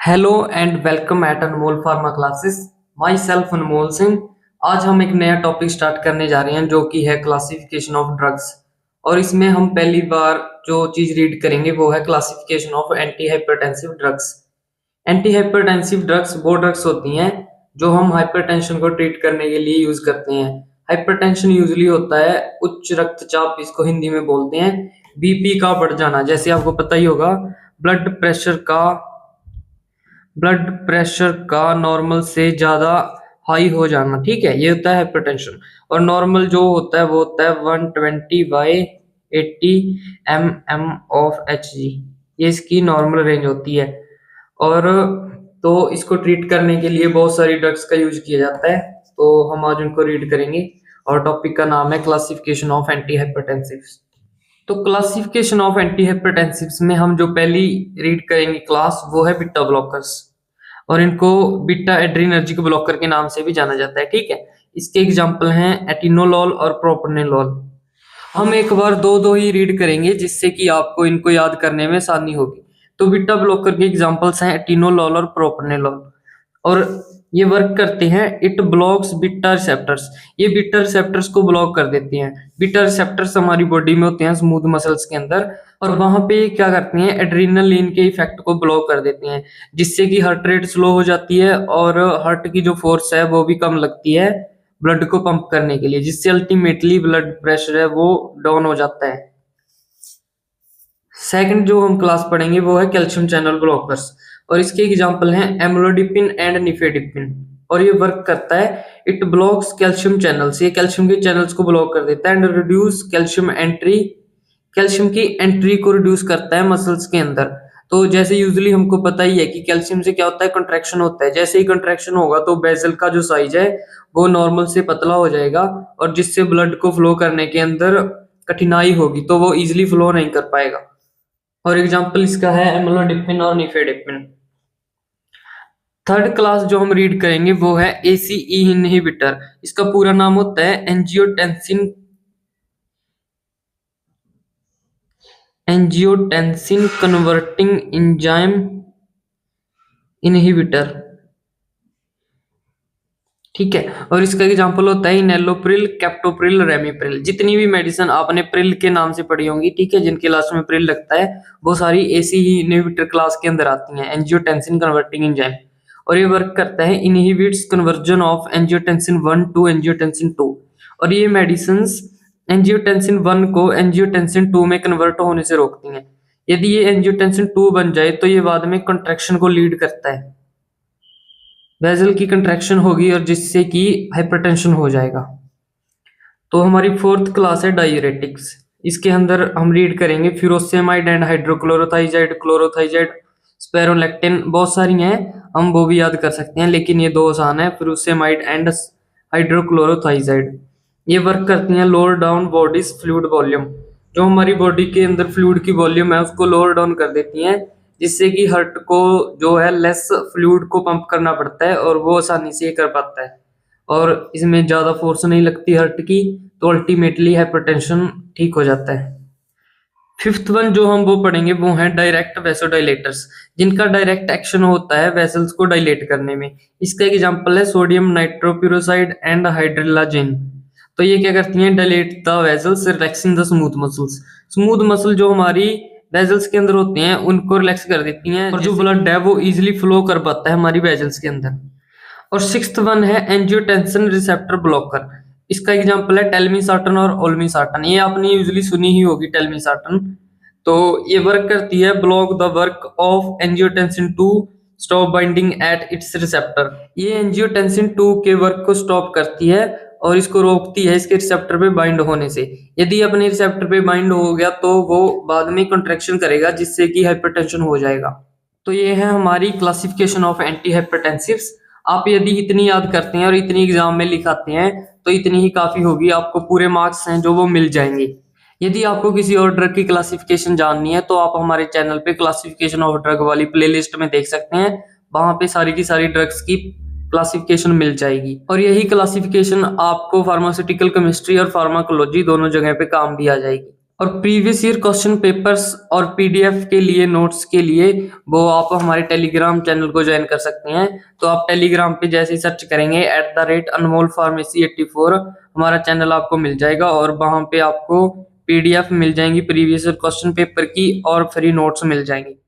Hello and welcome at Anmol pharma classes. Myself Anmol Singh. आज हम एक नया टॉपिक स्टार्ट करने जा रहे हैं जो कि है क्लासिफिकेशन ऑफ ड्रग्स। और इसमें हम पहली बार जो चीज रीड करेंगे वो है classification of anti hypertensive drugs. Anti hypertensive drugs वो ड्रग्स होती हैं जो हम हाइपरटेंशन को ट्रीट करने के लिए यूज करते हैं। हाइपरटेंशन यूजली होता है उच्च रक्तचाप, इसको हिंदी में बोलते हैं। बीपी का बढ़ जाना, जैसे आपको पता ही होगा, ब्लड प्रेशर का ब्लड प्रेशर का नॉर्मल से ज्यादा हाई हो जाना। ठीक है, ये होता है हाइपरटेंशन। और नॉर्मल जो होता है वो होता है 120/80 mm ऑफ Hg। ये इसकी नॉर्मल रेंज होती है। और तो इसको ट्रीट करने के लिए बहुत सारी ड्रग्स का यूज किया जाता है, तो हम आज उनको रीड करेंगे। और टॉपिक का नाम है क्लासिफिकेशन ऑफ एंटी हाइपरटेंसिव्स। तो क्लासिफिकेशन ऑफ एंटी हाइपरटेंसिव्स में हम जो पहली रीड करेंगे क्लास वो है बीटा ब्लॉकर्स। और इनको बीटा एड्रीनर्जिक ब्लॉकर के नाम से भी जाना जाता है। ठीक है, इसके एग्जांपल हैं एटिनोलोल और प्रोप्रानोलोल। हम एक बार दो दो ही रीड करेंगे जिससे कि आपको इनको याद करने में आसानी होगी। तो बीटा ब्लॉकर के एग्जांपल्स हैं एटिनोलोल और प्रोप्रानोलोल। और ये वर्क करते हैं, इट ब्लॉक्स बीटा रिसेप्टर्स। ये बीटा रिसेप्टर्स को ब्लॉक कर देते हैं। बीटा रिसेप्टर्स हमारी बॉडी में होते हैं स्मूथ मसल्स के अंदर, और वहां पे क्या करते हैं, एड्रेनालिन के इफेक्ट को ब्लॉक कर देते हैं, जिससे कि हार्ट रेट स्लो हो जाती है और हार्ट की जो फोर्स है वो भी कम लगती है ब्लड को पंप करने के लिए, जिससे अल्टीमेटली ब्लड प्रेशर है वो डाउन हो जाता है। सेकंड जो हम क्लास पढ़ेंगे वो है कैल्शियम चैनल ब्लॉकर्स। और इसके एग्जांपल हैं एम्लोडिपिन एंड निफेडिपिन। और ये वर्क करता है, इट ब्लॉक्स कैल्शियम चैनल्स। ये कैल्शियम के चैनल्स को ब्लॉक कर देता है and reduce calcium entry. Calcium की एंट्री को रिड्यूस करता है मसल्स के अंदर। तो जैसे यूजुअली हमको पता ही है कि कैल्शियम से क्या होता है, कंट्रैक्शन होता है। जैसे ही कंट्रैक्शन होगा तो बेजल का जो साइज है वो नॉर्मल से पतला हो जाएगा, और जिससे ब्लड को फ्लो करने के अंदर कठिनाई होगी, तो वो इजिली फ्लो नहीं कर पाएगा। और एग्जांपल इसका है एम्लोडिपिन और निफेडिपिन। थर्ड क्लास जो हम रीड करेंगे वो है एसीई इनहिबिटर। इसका पूरा नाम होता है एंजियोटेंसिन कन्वर्टिंग एंजाइम इनहिबिटर। ठीक है, और इसका एग्जांपल होता है इनेलोप्रिल, कैप्टोप्रिल, रेमिप्रिल। जितनी भी मेडिसिन आपने प्रिल के नाम से पढ़ी होंगी, ठीक है, जिनके लास्ट में प्रिल लगता है, वो सारी एसी ही इनहिबिटर क्लास के अंदर आती हैं, एंजियोटेंसिन कन्वर्टिंग एंजाइम। और ये वर्क करता है, inhibits conversion of angiotensin 1 to angiotensin 2। और ये मेडिसिन एंजियोटेंसिन 1 को एंजियोटेंसिन 2 में कन्वर्ट होने से रोकती हैं। यदि ये एंजियोटेंसिन 2 बन जाए तो ये बाद में कंट्रैक्शन को लीड करता है, वेजल की कंट्रैक्शन होगी, और जिससे कि हाइपरटेंशन हो जाएगा। तो हमारी फोर्थ क्लास है डायूरेटिक्स। इसके अंदर हम रीड करेंगे फ्यूरोसेमाइड एंड हाइड्रोक्लोरोथाइजाइड, क्लोरोथाइजाइड, स्पेरोलेक्टिन। बहुत सारी हैं, हम वो भी याद कर सकते हैं, लेकिन ये दो आसान है, फ्यूरोसेमाइड एंड हाइड्रोक्लोरोथाइजाइड। ये वर्क करती हैं lower down bodies fluid volume. जो हमारी बॉडी के अंदर फ्लूइड की वॉल्यूम है उसको लोअर डाउन कर देती हैं, जिससे कि हार्ट को जो है लेस फ्लूइड को पंप करना पड़ता है और वो आसानी से कर पाता है, और इसमें ज्यादा फोर्स नहीं लगती हार्ट की, तो अल्टीमेटली हाइपरटेंशन ठीक हो जाता है। फिफ्थ वन जो हम वो पढ़ेंगे वो है डायरेक्ट वेसोडाइलेटर्स, जिनका डायरेक्ट एक्शन होता है वेसल्स को डायलेट करने में। इसका एग्जांपल है सोडियम नाइट्रोप्यूरोसाइड एंड हाइड्रिलाजिन। तो ये क्या करती हैं, dilate the vessels relaxing the smooth muscles. Smooth muscle जो हमारी वेजल्स के अंदर होते हैं उनको रिलैक्स कर देती हैं, और जो ब्लड है वो इजिली फ्लो कर पाता है हमारी वेजल्स के अंदर। और सिक्स्थ वन है एंजियोटेंसिन रिसेप्टर ब्लॉकर। इसका एग्जांपल है टेलमिसार्टन और ओल्मिसार्टन। ये आपने यूजुअली सुनी ही होगी टेलमिसार्टन। तो ये वर्क करती है block the work of angiotensin 2 stop binding at its receptor. ये एंजियोटेंसिन 2 के वर्क को स्टॉप करती है और इसको रोकती है इसके रिसेप्टर पे बाइंड होने से। यदि अपने रिसेप्टर पे बाइंड हो गया तो वो बाद में कंट्रैक्शन करेगा, जिससे कि हाइपरटेंशन हो जाएगा। तो ये है हमारी क्लासिफिकेशन ऑफ एंटी हाइपरटेंसिव्स। आप यदि इतनी याद करते हैं और इतनी एग्जाम में लिखाते हैं तो इतनी ही काफी होगी, आपको पूरे मार्क्स हैं जो वो मिल जाएंगे। यदि आपको किसी और ड्रग की क्लासिफिकेशन जाननी है तो आप हमारे चैनल पे क्लासिफिकेशन ऑफ ड्रग वाली प्लेलिस्ट में देख सकते हैं, वहां पे सारी की सारी ड्रग्स की क्लासिफिकेशन मिल जाएगी। और यही क्लासिफिकेशन आपको फार्मास्यूटिकल केमिस्ट्री और फार्माकोलॉजी दोनों जगह पे काम भी आ जाएगी। और प्रीवियस ईयर क्वेश्चन पेपर्स और पीडीएफ के लिए नोट्स के लिए वो आप हमारे टेलीग्राम चैनल को ज्वाइन कर सकते हैं। तो आप टेलीग्राम पे जैसे ही सर्च करेंगे @अनमोल फार्मेसी 84 हमारा चैनल आपको मिल जाएगा और वहां पे आपको पीडीएफ मिल जाएंगी प्रीवियस ईयर क्वेश्चन पेपर की और फ्री नोट्स मिल जाएंगे।